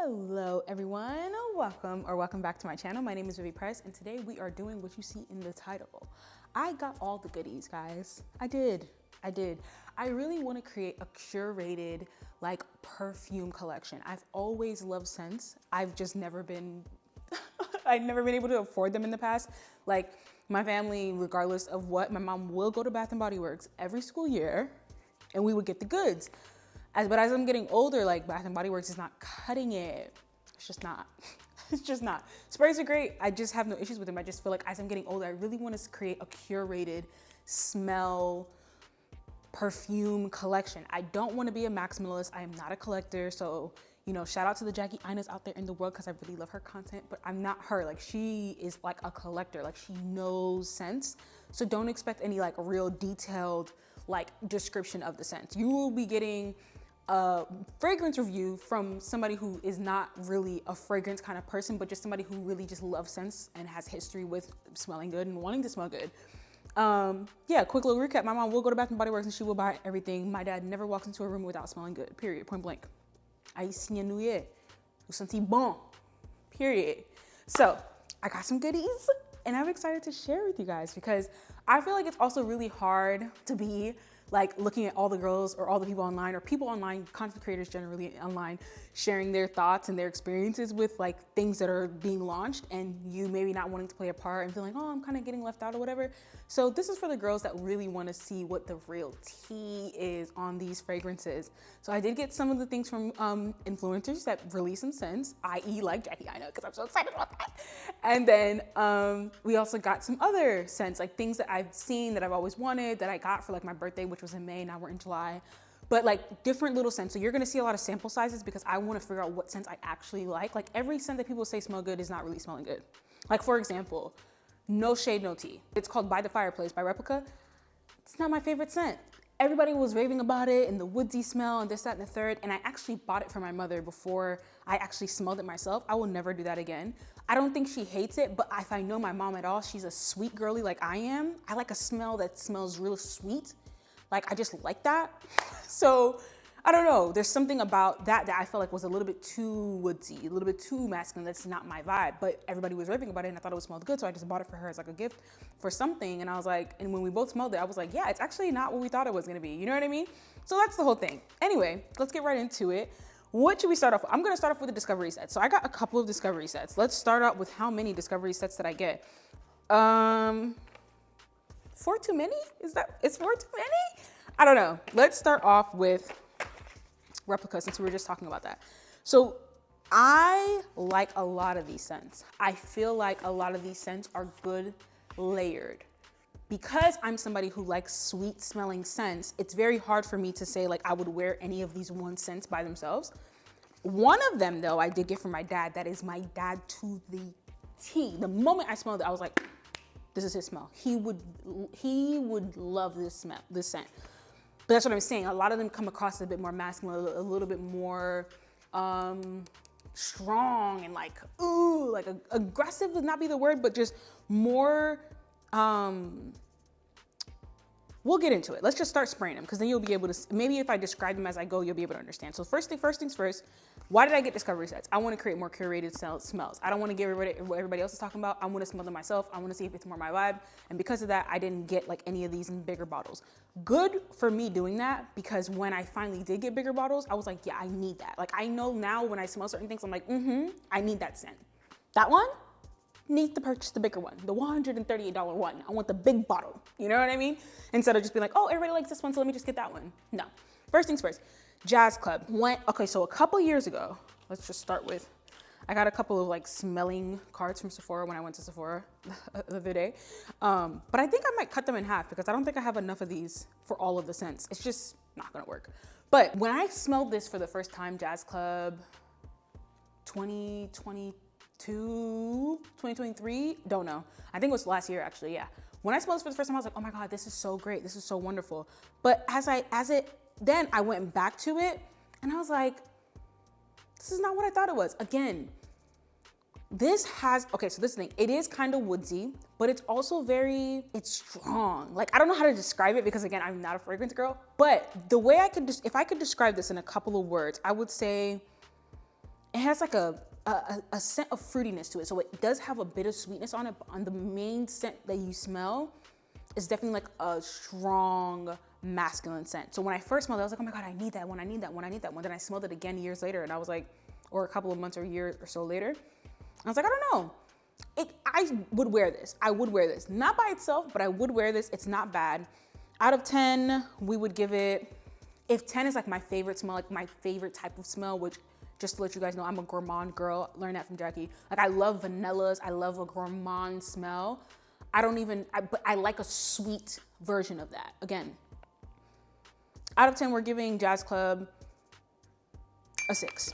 Hello everyone, welcome back to my channel. My name is vivianieprice and today we are doing what you see in the title. I got all the goodies, guys. I did. I really want to create a curated like perfume collection. I've always loved scents. I've just never been I've never been able to afford them in the past. Like my family, regardless of what, my mom will go to Bath and Body Works every school year and we would get the goods. But as I'm getting older, like Bath and Body Works is not cutting it. It's just not. It's just not. Sprays are great. I just have no issues with them. I just feel like as I'm getting older, I really want to create a curated smell perfume collection. I don't want to be a maximalist. I am not a collector. So, you know, shout out to the Jackie Inas out there in the world because I really love her content, but I'm not her. Like she is like a collector. Like she knows scents. So don't expect any like real detailed like description of the scents. You will be getting a fragrance review from somebody who is not really a fragrance kind of person, but just somebody who really just loves scents and has history with smelling good and wanting to smell good. Yeah, quick little recap. My mom will go to Bath and Body Works and she will buy everything. My dad never walks into a room without smelling good, period, point blank. Haïtien nouillet, vous sentez bon, period. So I got some goodies and I'm excited to share with you guys because I feel like it's also really hard to be like looking at all the girls or all the people online or people online, content creators generally online, sharing their thoughts and their experiences with like things that are being launched and you maybe not wanting to play a part and feeling, oh, I'm kind of getting left out or whatever. So this is for the girls that really want to see what the real tea is on these fragrances. So I did get some of the things from influencers that release some scents, i.e. like Jackie Ina, because I'm so excited about that. And then we also got some other scents, like things that I've seen that I've always wanted that I got for like my birthday, which was in May, now we're in July. But like different little scents. So you're gonna see a lot of sample sizes because I wanna figure out what scents I actually like. Like every scent that people say smell good is not really smelling good. Like for example, No Shade, No Tea. It's called By the Fireplace by Replica. It's not my favorite scent. Everybody was raving about it and the woodsy smell and this, that, and the third. And I actually bought it for my mother before I actually smelled it myself. I will never do that again. I don't think she hates it, but if I know my mom at all, she's a sweet girly like I am. I like a smell that smells real sweet. Like I just like that. So I don't know, there's something about that I felt like was a little bit too woodsy, a little bit too masculine. That's not my vibe, but everybody was raving about it and I thought it smelled good. So I just bought it for her as like a gift for something. And I was like, and when we both smelled it, I was like, yeah, it's actually not what we thought it was gonna be. You know what I mean? So that's the whole thing. Anyway, let's get right into it. What should we start off with? I'm gonna start off with the discovery sets. So I got a couple of discovery sets. Let's start out with how many discovery sets did I get? 4 too many? Is 4 too many? I don't know. Let's start off with Replica since we were just talking about that. So I like a lot of these scents. I feel like a lot of these scents are good layered. Because I'm somebody who likes sweet smelling scents, it's very hard for me to say like I would wear any of these one scents by themselves. One of them though, I did get from my dad. That is my dad to the T. The moment I smelled it, I was like, this is his smell. He would love this smell, this scent. But that's what I'm saying. A lot of them come across a bit more masculine, a little bit more strong and like, ooh, like aggressive would not be the word, but just more, we'll get into it. Let's just start spraying them because then you'll be able to, maybe if I describe them as I go, you'll be able to understand. So first things first, why did I get discovery sets? I want to create more curated smells. I don't want to give everybody what everybody else is talking about. I want to smell them myself. I want to see if it's more my vibe. And because of that, I didn't get like any of these in bigger bottles. Good for me doing that because when I finally did get bigger bottles, I was like, yeah, I need that. Like I know now when I smell certain things, I'm like, I need that scent. That one, need to purchase the bigger one, the $138 one. I want the big bottle, you know what I mean? Instead of just being like, oh, everybody likes this one, so let me just get that one. No, first things first, Jazz Club. Okay, so a couple years ago, let's just start with, I got a couple of like smelling cards from Sephora when I went to Sephora the other day. But I think I might cut them in half because I don't think I have enough of these for all of the scents. It's just not gonna work. But when I smelled this for the first time, Jazz Club 2022, 2023, don't know. I think it was last year actually, yeah. When I smelled this for the first time, I was like, oh my God, this is so great. This is so wonderful. But then I went back to it and I was like, this is not what I thought it was. Again, this has, okay, so this thing, it is kind of woodsy, but it's also it's strong. Like, I don't know how to describe it because again, I'm not a fragrance girl, but the way if I could describe this in a couple of words, I would say it has like a scent of fruitiness to it. So it does have a bit of sweetness on it, but on the main scent that you smell is definitely like a strong masculine scent. So when I first smelled it, I was like, oh my God, I need that one, I need that one, I need that one. Then I smelled it again years later and I was like, or a couple of months or a year or so later, I was like, I don't know. I would wear this. I would wear this. Not by itself, but I would wear this. It's not bad. Out of 10, we would give it, if 10 is like my favorite smell, like my favorite type of smell, which just to let you guys know, I'm a gourmand girl. Learned that from Jackie. Like I love vanillas. I love a gourmand smell. But I like a sweet version of that. Again, out of 10, we're giving Jazz Club a 6.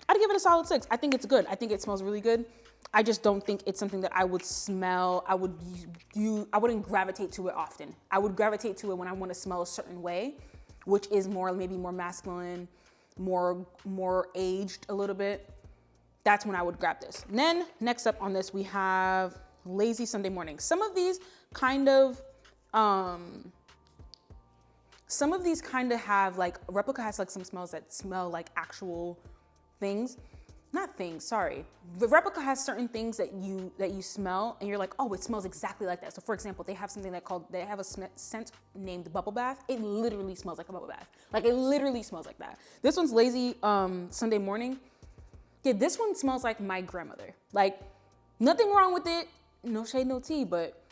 I'd give it a solid 6. I think it's good. I think it smells really good. I just don't think it's something that I would smell. I wouldn't gravitate to it often. I would gravitate to it when I want to smell a certain way, which is maybe more masculine, more aged a little bit. That's when I would grab this. And then next up on this, we have Lazy Sunday Morning. Some of these kind of have like, Replica has like some smells that smell like actual things. Not things, sorry. The Replica has certain things that you smell and you're like, oh, it smells exactly like that. So for example, they have something they have a scent named Bubble Bath. It literally smells like a bubble bath. Like it literally smells like that. This one's Lazy Sunday Morning. Yeah, this one smells like my grandmother. Like nothing wrong with it. No shade, no tea, but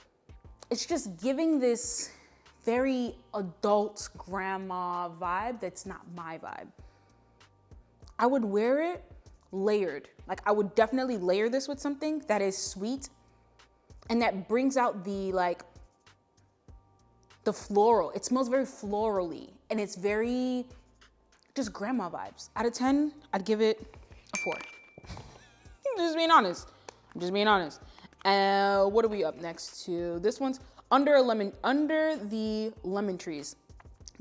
it's just giving this very adult grandma vibe that's not my vibe. I would wear it layered. Like I would definitely layer this with something that is sweet and that brings out the floral. It smells very florally and it's very just grandma vibes. Out of 10, I'd give it a 4. I'm just being honest. What are we up next to? This one's Under the Lemon Trees.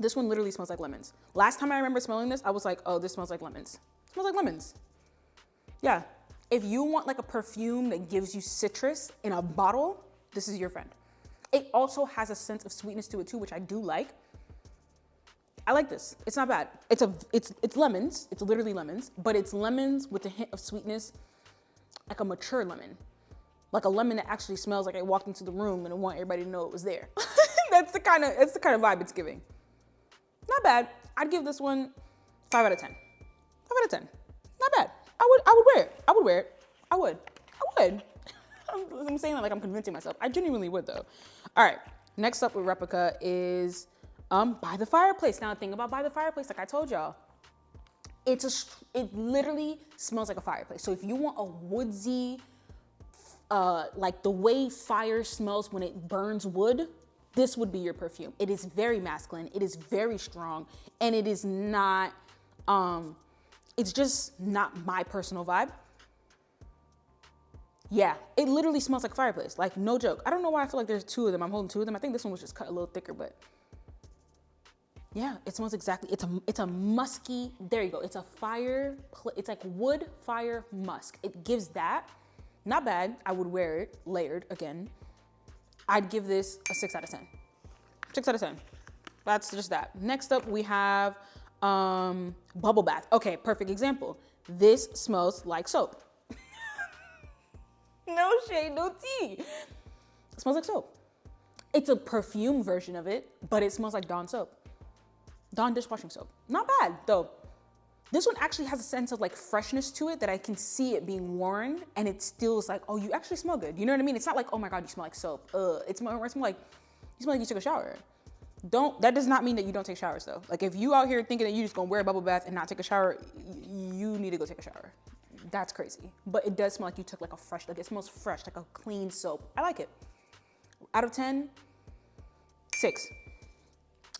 This one literally smells like lemons. Last time I remember smelling this, I was like, oh, this smells like lemons. It smells like lemons. Yeah, if you want like a perfume that gives you citrus in a bottle, this is your friend. It also has a sense of sweetness to it too, which I do like. I like this. It's not bad. It's lemons. It's literally lemons, but it's lemons with a hint of sweetness, like a mature lemon. Like a lemon that actually smells like I walked into the room and I want everybody to know it was there. That's the kind of vibe it's giving. Not bad. I'd give this one 5 out of 10. 5 out of 10. Not bad. I would wear it. I would. I'm saying that like I'm convincing myself. I genuinely would though. All right. Next up with Replica is By the Fireplace. Now the thing about By the Fireplace, like I told y'all, it literally smells like a fireplace. So if you want a woodsy, like the way fire smells when it burns wood, this would be your perfume. It is very masculine. It is very strong, and it is not. It's just not my personal vibe. Yeah, it literally smells like fireplace. Like no joke. I don't know why I feel like there's 2 of them. I'm holding 2 of them. I think this one was just cut a little thicker, but yeah, it smells exactly. It's a musky. There you go. It's a fire. It's like wood fire musk. It gives that. Not bad. I would wear it layered again. I'd give this a 6 out of 10. 6 out of 10. That's just that. Next up, we have Bubble Bath. Okay, perfect example. This smells like soap. No shade, no tea. It smells like soap. It's a perfume version of it, but it smells like Dawn soap. Dawn dishwashing soap. Not bad, though. This one actually has a sense of like freshness to it that I can see it being worn, and it still is like, oh, you actually smell good. You know what I mean? It's not like, oh my God, you smell like soap. It smells like you took a shower. That does not mean that you don't take showers though. Like if you out here thinking that you just gonna wear a bubble bath and not take a shower, you need to go take a shower. That's crazy. But it does smell like you took like it smells fresh, like a clean soap. I like it. Out of 10, 6.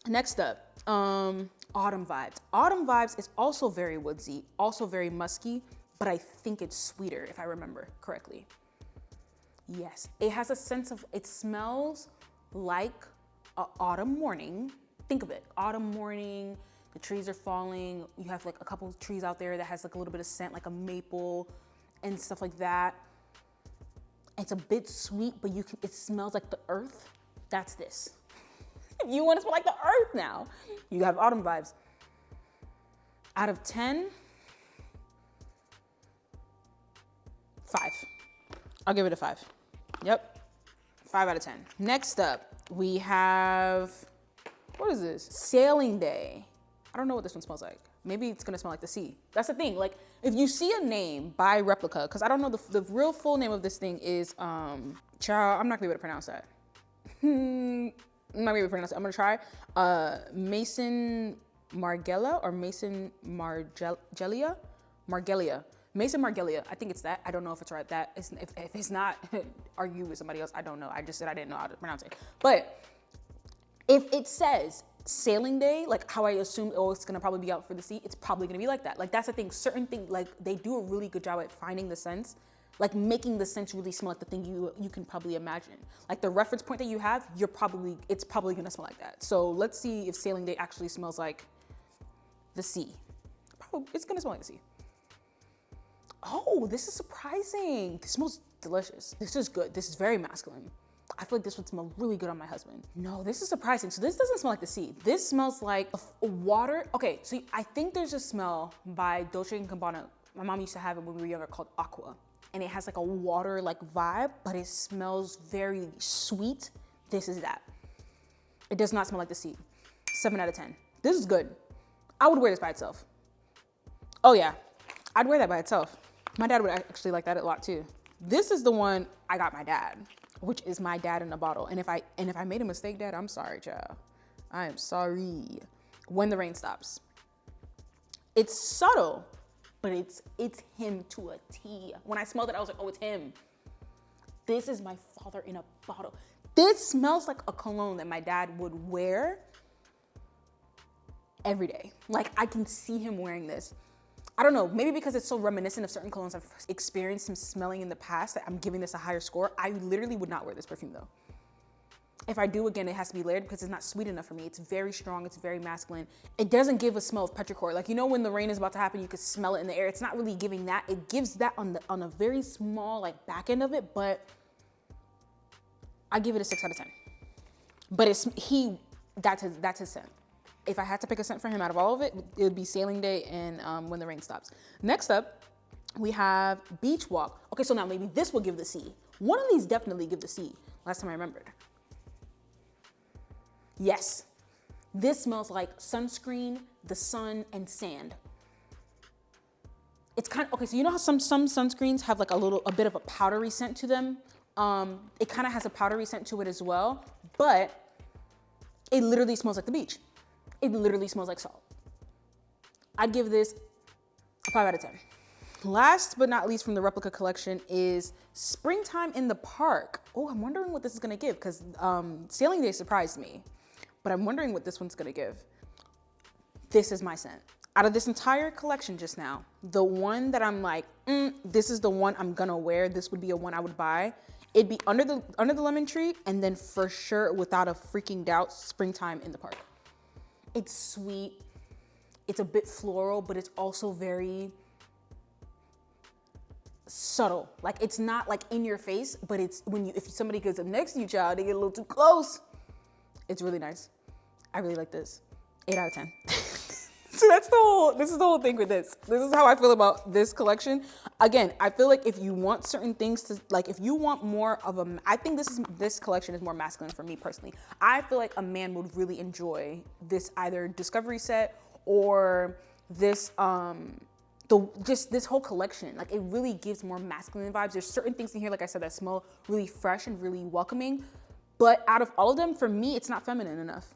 Next up, Autumn Vibes. Autumn Vibes is also very woodsy, also very musky, but I think it's sweeter if I remember correctly. Yes, it has a sense of, it smells like an autumn morning. Think of it, autumn morning, the trees are falling. You have like a couple of trees out there that has like a little bit of scent, like a maple and stuff like that. It's a bit sweet, but it smells like the earth. That's this. If you want to smell like the earth now, you have Autumn Vibes. Out of 10, 5. I'll give it a 5. Yep, 5 out of 10. Next up, we have, what is this? Sailing Day. I don't know what this one smells like. Maybe it's gonna smell like the sea. That's the thing, like, if you see a name by Replica, because I don't know, the real full name of this thing is, child, I'm not gonna be able to pronounce that. I'm not gonna be able to pronounce it. I'm gonna try. Mason Margella or Mason Margelia? Margelia. Mason Margelia. I think it's that. I don't know if it's right. That is, if it's not, argue with somebody else. I don't know. I just said I didn't know how to pronounce it. But if it says Sailing Day, like how I assume, oh, it's gonna probably be out for the sea, it's probably gonna be like that. Like that's the thing. Certain things, like they do a really good job at finding the scents, like making the scents really smell like the thing you can probably imagine. Like the reference point that you have, it's probably gonna smell like that. So let's see if Sailing Day actually smells like the sea. Probably, it's gonna smell like the sea. Oh, this is surprising. This smells delicious. This is good. This is very masculine. I feel like this would smell really good on my husband. No, this is surprising. So this doesn't smell like the sea. This smells like water. Okay, so I think there's a smell by Dolce & Gabbana. My mom used to have it when we were younger called Aqua. And it has like a water like vibe, but it smells very sweet. This is that. It does not smell like the sea. 7 out of 10. This is good. I would wear this by itself. Oh yeah, I'd wear that by itself. My dad would actually like that a lot too. This is the one I got my dad, which is my dad in a bottle. And if I made a mistake, Dad, I'm sorry, child. I am sorry. When the Rain Stops. It's subtle, but it's him to a T. When I smelled it, I was like, oh, it's him. This is my father in a bottle. This smells like a cologne that my dad would wear every day. Like I can see him wearing this. I don't know, maybe because it's so reminiscent of certain colognes I've experienced him smelling in the past that I'm giving this a higher score. I literally would not wear this perfume though. If I do, again, it has to be layered because it's not sweet enough for me. It's very strong, it's very masculine. It doesn't give a smell of petrichor. Like, you know, when the rain is about to happen, you can smell it in the air. It's not really giving that. It gives that on a very small, like, back end of it, but I give it a 6 out of 10. But that's his scent. If I had to pick a scent for him out of all of it, it would be Sailing Day and When the Rain Stops. Next up, we have Beach Walk. Okay, so now maybe this will give the C. One of these definitely give the C, last time I remembered. Yes, this smells like sunscreen, the sun, and sand. It's kind of, okay, so you know how some sunscreens have like a bit of a powdery scent to them? It kind of has a powdery scent to it as well, but it literally smells like the beach. It literally smells like salt. I'd give this a 5 out of 10. Last but not least from the Replica collection is Springtime in the Park. Oh, I'm wondering what this is gonna give because Sailing Day surprised me, but I'm wondering what this one's gonna give. This is my scent. Out of this entire collection just now, the one that I'm like, this is the one I'm gonna wear, this would be a one I would buy, it'd be under the lemon tree, and then for sure, without a freaking doubt, Springtime in the Park. It's sweet, it's a bit floral, but it's also very subtle. Like it's not like in your face, but it's if somebody goes up next to you, child, they get a little too close. It's really nice. I really like this. 8 out of 10. So this is the whole thing with this. This is how I feel about this collection. Again, I feel like if you want certain things to, like if you want more of I think this collection is more masculine for me personally. I feel like a man would really enjoy this either discovery set or this, just this whole collection. Like it really gives more masculine vibes. There's certain things in here, like I said, that smell really fresh and really welcoming. But out of all of them, for me, it's not feminine enough.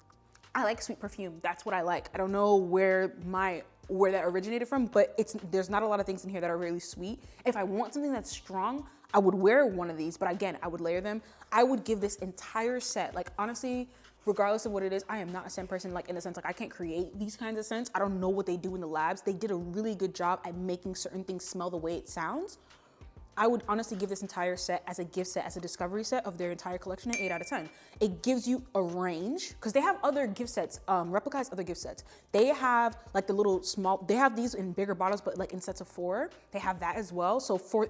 I like sweet perfume. That's what I like. I don't know where that originated from, but there's not a lot of things in here that are really sweet. If I want something that's strong, I would wear one of these, but again, I would layer them. I would give this entire set, like honestly, regardless of what it is, I am not a scent person, like in the sense, like I can't create these kinds of scents. I don't know what they do in the labs. They did a really good job at making certain things smell the way it sounds. I would honestly give this entire set as a gift set, as a discovery set of their entire collection, an 8 out of 10. It gives you a range, because they have other gift sets. Replica has other gift sets. They have like the little small, they have these in bigger bottles, but like in sets of 4. They have that as well. So for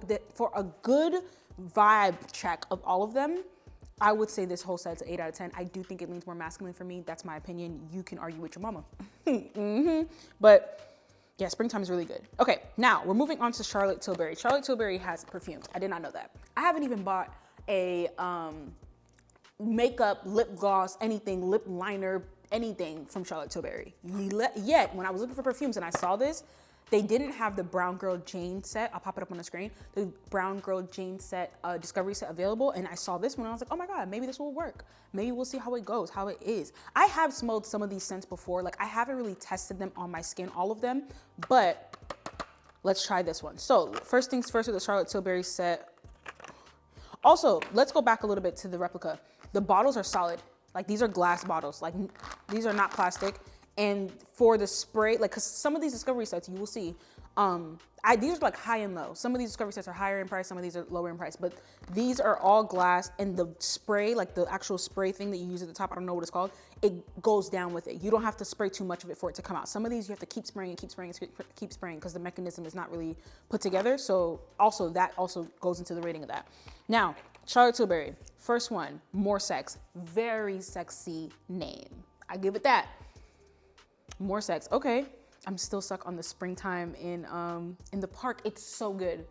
a good vibe check of all of them, I would say this whole set's an 8 out of 10. I do think it leans more masculine for me. That's my opinion. You can argue with your mama. But Yeah, springtime is really good. Okay, now we're moving on to Charlotte Tilbury. Charlotte Tilbury has perfumes. I did not know that. I haven't even bought a makeup, lip gloss, anything, lip liner, anything from Charlotte Tilbury. Yet, when I was looking for perfumes and I saw this, they didn't have the Brown Girl Jane set. I'll pop it up on the screen. The Brown Girl Jane set, discovery set available. And I saw this one and I was like, oh my God, maybe this will work. Maybe we'll see how it goes, how it is. I have smelled some of these scents before. Like I haven't really tested them on my skin, all of them, but let's try this one. So first things first with the Charlotte Tilbury set. Also, let's go back a little bit to the Replica. The bottles are solid. Like these are glass bottles. Like these are not plastic. And for the spray, like, cause some of these discovery sets you will see, these are like high and low. Some of these discovery sets are higher in price, some of these are lower in price, but these are all glass, and the spray, like the actual spray thing that you use at the top, I don't know what it's called, it goes down with it. You don't have to spray too much of it for it to come out. Some of these you have to keep spraying and keep spraying and keep spraying because the mechanism is not really put together. So also that also goes into the rating of that. Now, Charlotte Tilbury, first one, More Sex, very sexy name. I give it that. More Sex, okay. I'm still stuck on the springtime in the park. It's so good.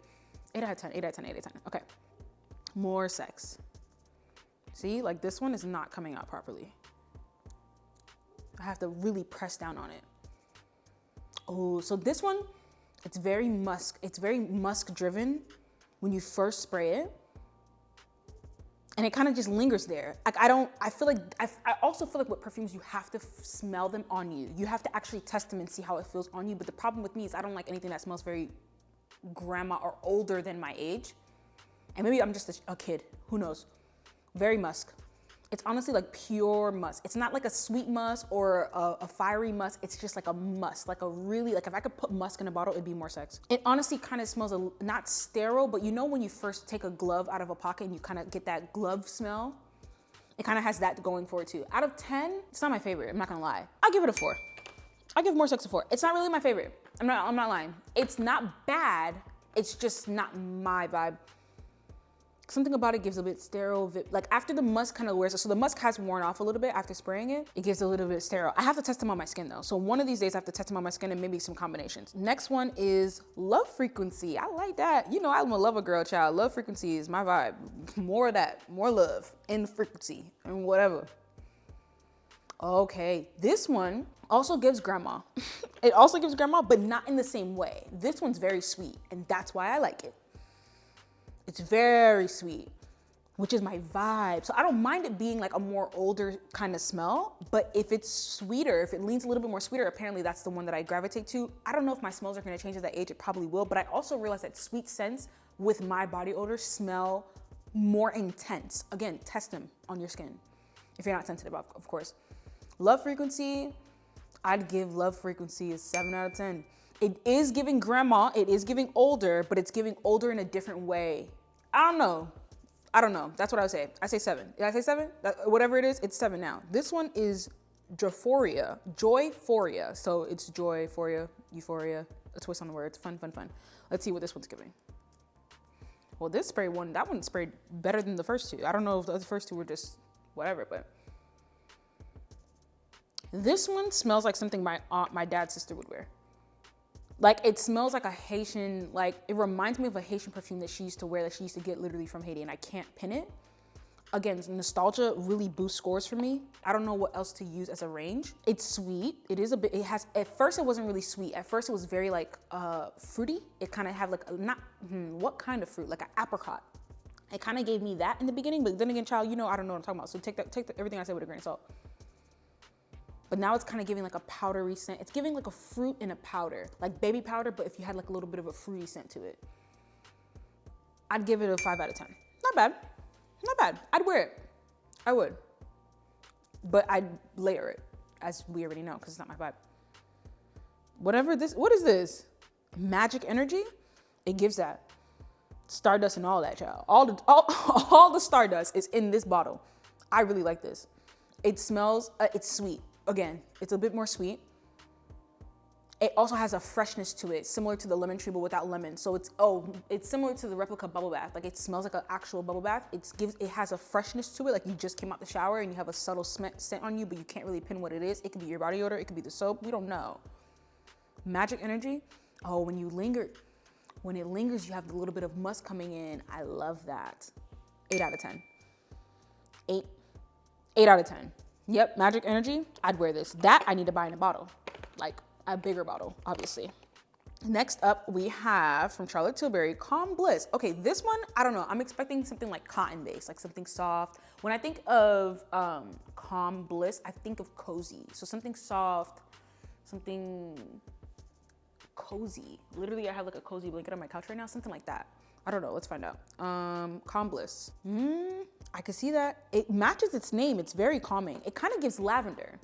8 out of 10, 8 out of 10, 8 out of 10. Okay. More Sex. See, like this one is not coming out properly. I have to really press down on it. Oh, so this one, it's very musk driven when you first spray it. And it kind of just lingers there. Like I also feel like with perfumes, you have to smell them on you. You have to actually test them and see how it feels on you. But the problem with me is I don't like anything that smells very grandma or older than my age. And maybe I'm just a kid, who knows? Very musk. It's honestly like pure musk. It's not like a sweet musk or a fiery musk. It's just like a musk, like a really, like if I could put musk in a bottle, it'd be More Sex. It honestly kind of smells not sterile, but you know when you first take a glove out of a pocket and you kind of get that glove smell? It kind of has that going for it too. Out of 10, it's not my favorite, I'm not gonna lie. I'll give it a 4. I'll give More Sex a 4. It's not really my favorite. I'm not lying. It's not bad, it's just not my vibe. Something about it gives a bit sterile, like after the musk kind of wears, so the musk has worn off a little bit after spraying it, it gives a little bit sterile. I have to test them on my skin though. So one of these days I have to test them on my skin and maybe some combinations. Next one is Love Frequency. I like that. You know, I'm a lover girl, child. Love Frequency is my vibe. More of that, more love in frequency and whatever. Okay, this one also gives grandma. It also gives grandma, but not in the same way. This one's very sweet and that's why I like it. It's very sweet, which is my vibe. So I don't mind it being like a more older kind of smell, but if it's sweeter, if it leans a little bit more sweeter, apparently that's the one that I gravitate to. I don't know if my smells are gonna change at that age, it probably will, but I also realize that sweet scents with my body odor smell more intense. Again, test them on your skin. If you're not sensitive, of course. Love Frequency, I'd give Love Frequency a 7 out of 10. It is giving grandma, it is giving older, but it's giving older in a different way. I don't know. That's what I would say. I say 7. Did I say 7? Whatever it is, it's 7 now. This one is Joyphoria. So it's Joyphoria, Euphoria, a twist on the words. Fun. Let's see what this one's giving. Well, this spray one, that one sprayed better than the first two. I don't know if the first two were just whatever, but this one smells like something my dad's sister would wear. Like it smells like a Haitian, like it reminds me of a Haitian perfume that she used to wear, that she used to get literally from Haiti, and I can't pin it. Again, nostalgia really boosts scores for me. I don't know what else to use as a range. It's sweet. It is a bit, it has, at first it wasn't really sweet. At first it was very like fruity. It kind of had like, what kind of fruit? Like an apricot. It kind of gave me that in the beginning, but then again, child, you know, I don't know what I'm talking about. So take everything I said with a grain of salt. But now it's kind of giving like a powdery scent. It's giving like a fruit in a powder, like baby powder, but if you had like a little bit of a fruity scent to it. I'd give it a 5 out of 10. Not bad. I'd wear it. I would. But I'd layer it, as we already know, because it's not my vibe. What is this? Magic Energy? It gives that. Stardust and all that, child. All the stardust is in this bottle. I really like this. It smells, it's sweet. Again, it's a bit more sweet. It also has a freshness to it, similar to the lemon tree, but without lemon. So it's similar to the Replica bubble bath. Like it smells like an actual bubble bath. It has a freshness to it, like you just came out the shower and you have a subtle scent on you, but you can't really pin what it is. It could be your body odor, it could be the soap, we don't know. Magic Energy. Oh, when it lingers, you have a little bit of musk coming in. I love that. 8 out of 10. 8 out of 10. Yep, Magic Energy, I'd wear this. That I need to buy in a bottle, like a bigger bottle, obviously. Next up, we have from Charlotte Tilbury, Calm Bliss. Okay, this one, I don't know. I'm expecting something like cotton based, like something soft. When I think of Calm Bliss, I think of cozy. So something soft, something cozy. Literally, I have like a cozy blanket on my couch right now, something like that. I don't know, let's find out. Calm Bliss. I can see that. It matches its name, it's very calming. It kind of gives lavender.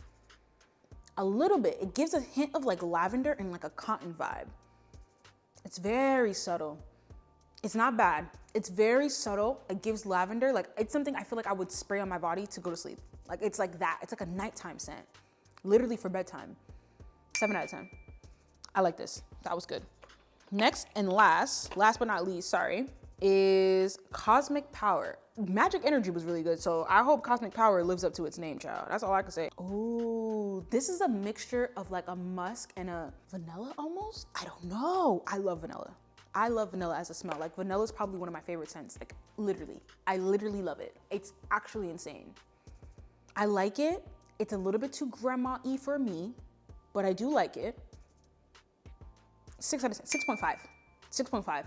A little bit, it gives a hint of like lavender and like a cotton vibe. It's very subtle. It's not bad. It's very subtle. It gives lavender. Like it's something I feel like I would spray on my body to go to sleep. Like it's like that. It's like a nighttime scent. Literally for bedtime. 7 out of 10. I like this. That was good. Next and last but not least, sorry, is Cosmic Power. Magic Energy was really good, so I hope Cosmic Power lives up to its name, child. That's all I can say. Ooh, this is a mixture of like a musk and a vanilla almost? I don't know. I love vanilla. I love vanilla as a smell. Like vanilla is probably one of my favorite scents, like literally. I literally love it. It's actually insane. I like it. It's a little bit too grandma-y for me, but I do like it. 6 out of 10, 6.5, 6.5.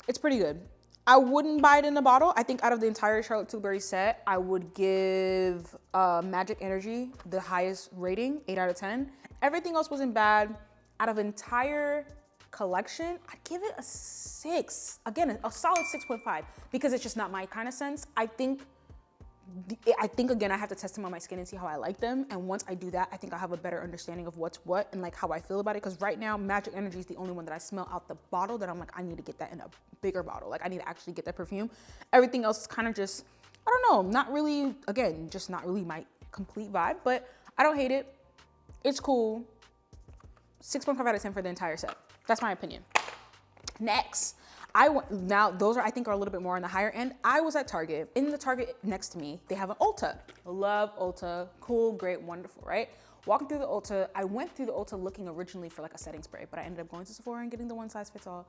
It's pretty good. I wouldn't buy it in a bottle. I think out of the entire Charlotte Tilbury set, I would give Magic Energy the highest rating, 8 out of 10. Everything else wasn't bad. Out of entire collection, I'd give it a 6. Again, a solid 6.5 because it's just not my kind of sense. I think again, I have to test them on my skin and see how I like them. And once I do that, I think I'll have a better understanding of what's what and like how I feel about it. Because right now, Magic Energy is the only one that I smell out the bottle that I'm like, I need to get that in a bigger bottle. Like I need to actually get that perfume. Everything else is kind of just, I don't know, not really, again, just not really my complete vibe, but I don't hate it. It's cool. 6.5 out of 10 for the entire set. That's my opinion. Next. Now those I think are a little bit more on the higher end. I was at Target. In the Target next to me, they have an Ulta. Love Ulta, cool, great, wonderful, right? Walking through the Ulta, I went through the Ulta looking originally for like a setting spray, but I ended up going to Sephora and getting the one size fits all.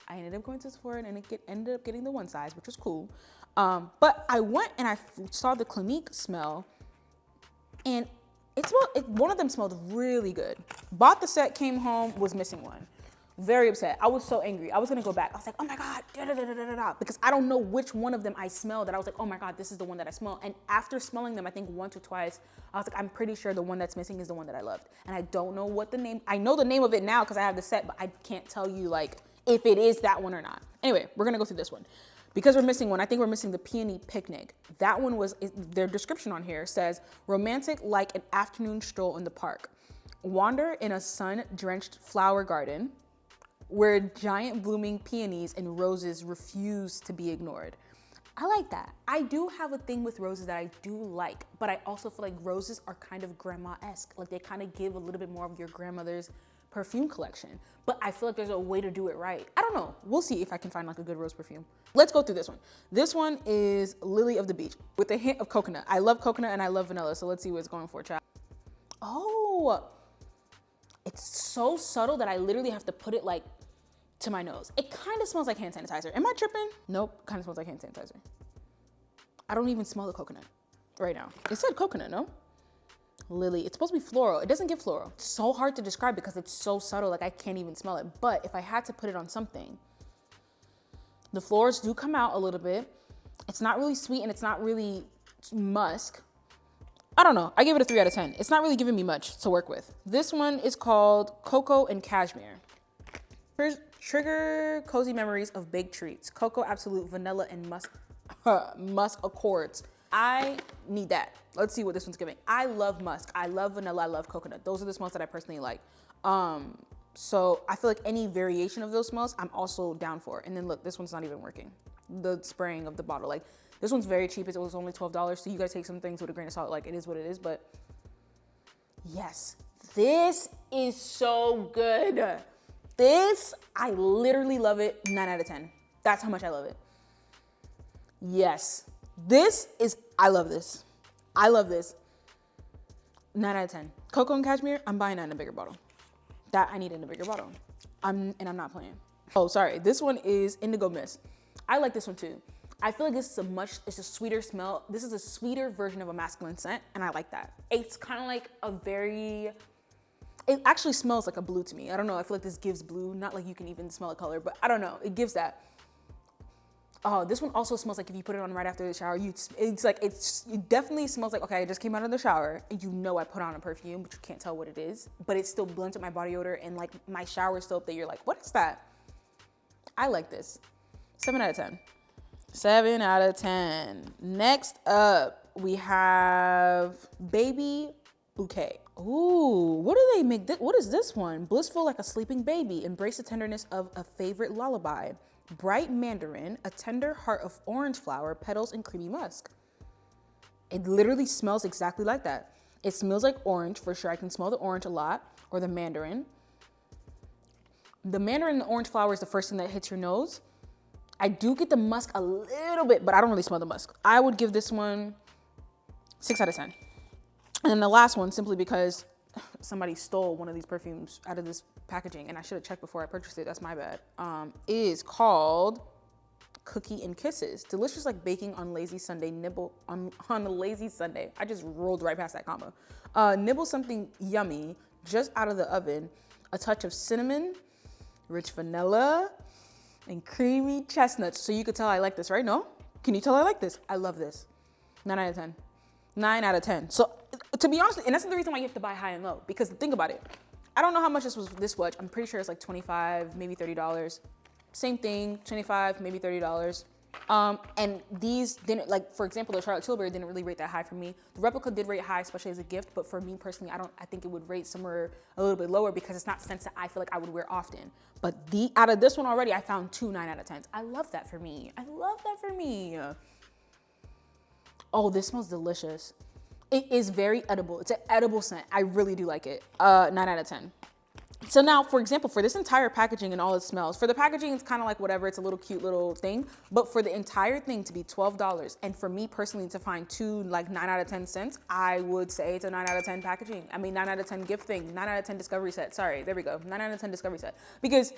I ended up going to Sephora and ended up getting the one size, which was cool. But I went and I saw the Clinique smell, and one of them smelled really good. Bought the set, came home, was missing one. Very upset. I was so angry. I was gonna go back. I was like, oh my God, because I don't know which one of them I smelled that I was like, oh my God, this is the one that I smell. And after smelling them, I think once or twice, I was like, I'm pretty sure the one that's missing is the one that I loved. And I don't know what the name, I know the name of it now because I have the set, but I can't tell you like if it is that one or not. Anyway, we're gonna go through this one. Because we're missing one, I think we're missing the Peony Picnic. That one was, their description on here says, romantic like an afternoon stroll in the park. Wander in a sun-drenched flower garden where giant blooming peonies and roses refuse to be ignored. I like that. I do have a thing with roses that I do like, but I also feel like roses are kind of grandma-esque. Like they kind of give a little bit more of your grandmother's perfume collection, but I feel like there's a way to do it right. I don't know. We'll see if I can find like a good rose perfume. Let's go through this one. This one is Lily of the Beach with a hint of coconut. I love coconut and I love vanilla, so let's see what it's going for, child. Oh, it's so subtle that I literally have to put it like to my nose. It kind of smells like hand sanitizer. Am I tripping? Nope, kind of smells like hand sanitizer. I don't even smell the coconut right now. It said coconut, no? Lily, it's supposed to be floral. It doesn't give floral. It's so hard to describe because it's so subtle, like I can't even smell it. But if I had to put it on something, the florals do come out a little bit. It's not really sweet and it's not really musk. I don't know, I give it a 3 out of 10. It's not really giving me much to work with. This one is called Cocoa and Cashmere. Trigger cozy memories of baked treats. Cocoa Absolute, vanilla, and musk accords. I need that. Let's see what this one's giving. I love musk. I love vanilla. I love coconut. Those are the smells that I personally like. So I feel like any variation of those smells, I'm also down for. And then look, this one's not even working. The spraying of the bottle. Like this one's very cheap. It was only $12. So you guys take some things with a grain of salt. Like it is what it is. But yes, this is so good. This, I literally love it. 9 out of 10. That's how much I love it. Yes. I love this. I love this. 9 out of 10. Cocoa and cashmere, I'm buying that in a bigger bottle. That I need in a bigger bottle. I'm not playing. Oh, sorry. This one is Indigo Mist. I like this one too. I feel like this is it's a sweeter smell. This is a sweeter version of a masculine scent, and I like that. It's kind of like it actually smells like a blue to me. I don't know, I feel like this gives blue, not like you can even smell a color, but I don't know, it gives that. Oh, this one also smells like if you put it on right after the shower, it definitely smells like, okay, I just came out of the shower and you know I put on a perfume, but you can't tell what it is, but it still blends with my body odor and like my shower soap that you're like, what is that? I like this. 7 out of 10. 7 out of 10. Next up, we have Baby Bouquet. Ooh, what do they make? What is this one? Blissful like a sleeping baby. Embrace the tenderness of a favorite lullaby. Bright mandarin, a tender heart of orange flower, petals, and creamy musk. It literally smells exactly like that. It smells like orange for sure. I can smell the orange a lot, or the mandarin. The mandarin and the orange flower is the first thing that hits your nose. I do get the musk a little bit, but I don't really smell the musk. I would give this one 6 out of 10. And then the last one, simply because somebody stole one of these perfumes out of this packaging, and I should have checked before I purchased it, that's my bad, is called Cookie and Kisses. Delicious like baking on lazy Sunday, nibble on a lazy Sunday. I just rolled right past that comma. Nibble something yummy just out of the oven. A touch of cinnamon, rich vanilla, and creamy chestnuts. So you could tell I like this, right? No? Can you tell I like this? I love this. 9 out of 10. 9 out of 10. So to be honest, and that's the reason why you have to buy high and low, because think about it. I don't know how much this was I'm pretty sure it's like $25, maybe $30. Same thing, $25, maybe $30. And these didn't, like, for example, the Charlotte Tilbury didn't really rate that high for me. The Replica did rate high, especially as a gift, but for me personally, I think it would rate somewhere a little bit lower because it's not scents that I feel like I would wear often. But out of this one already, I found 2 9 out of 10s. I love that for me. I love that for me. Oh, this smells delicious. It is very edible. It's an edible scent. I really do like it. 9 out of 10. So now, for example, for this entire packaging and all it smells, for the packaging, it's kind of like whatever, it's a little cute little thing, but for the entire thing to be $12, and for me personally to find 2 like 9 out of 10 cents, I would say it's a 9 out of 10 packaging. I mean, 9 out of 10 gift thing, 9 out of 10 discovery set. Sorry, there we go. 9 out of 10 discovery set. Because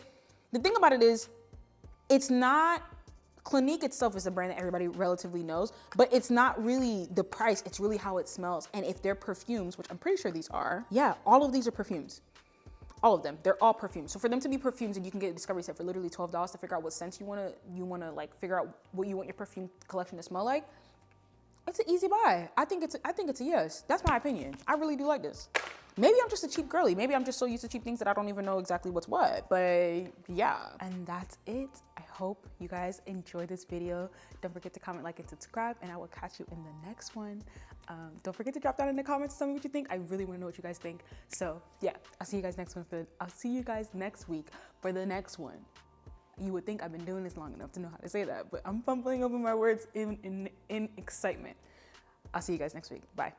the thing about it is, it's not, Clinique itself is a brand that everybody relatively knows, but it's not really the price, it's really how it smells. And if they're perfumes, which I'm pretty sure these are, yeah, all of these are perfumes. All of them, they're all perfumes. So for them to be perfumes, and you can get a discovery set for literally $12 to figure out what scents you wanna like figure out what you want your perfume collection to smell like. It's an easy buy. I think it's a yes. That's my opinion. I really do like this. Maybe I'm just a cheap girly. Maybe I'm just so used to cheap things that I don't even know exactly what's what. But yeah, and that's it. I hope you guys enjoyed this video. Don't forget to comment, like, and subscribe, and I will catch you in the next one. Don't forget to drop down in the comments, tell me what you think. I really want to know what you guys think. So yeah, I'll see you guys next week for the next one. You would think I've been doing this long enough to know how to say that, but I'm fumbling over my words in excitement. I'll see you guys next week. Bye.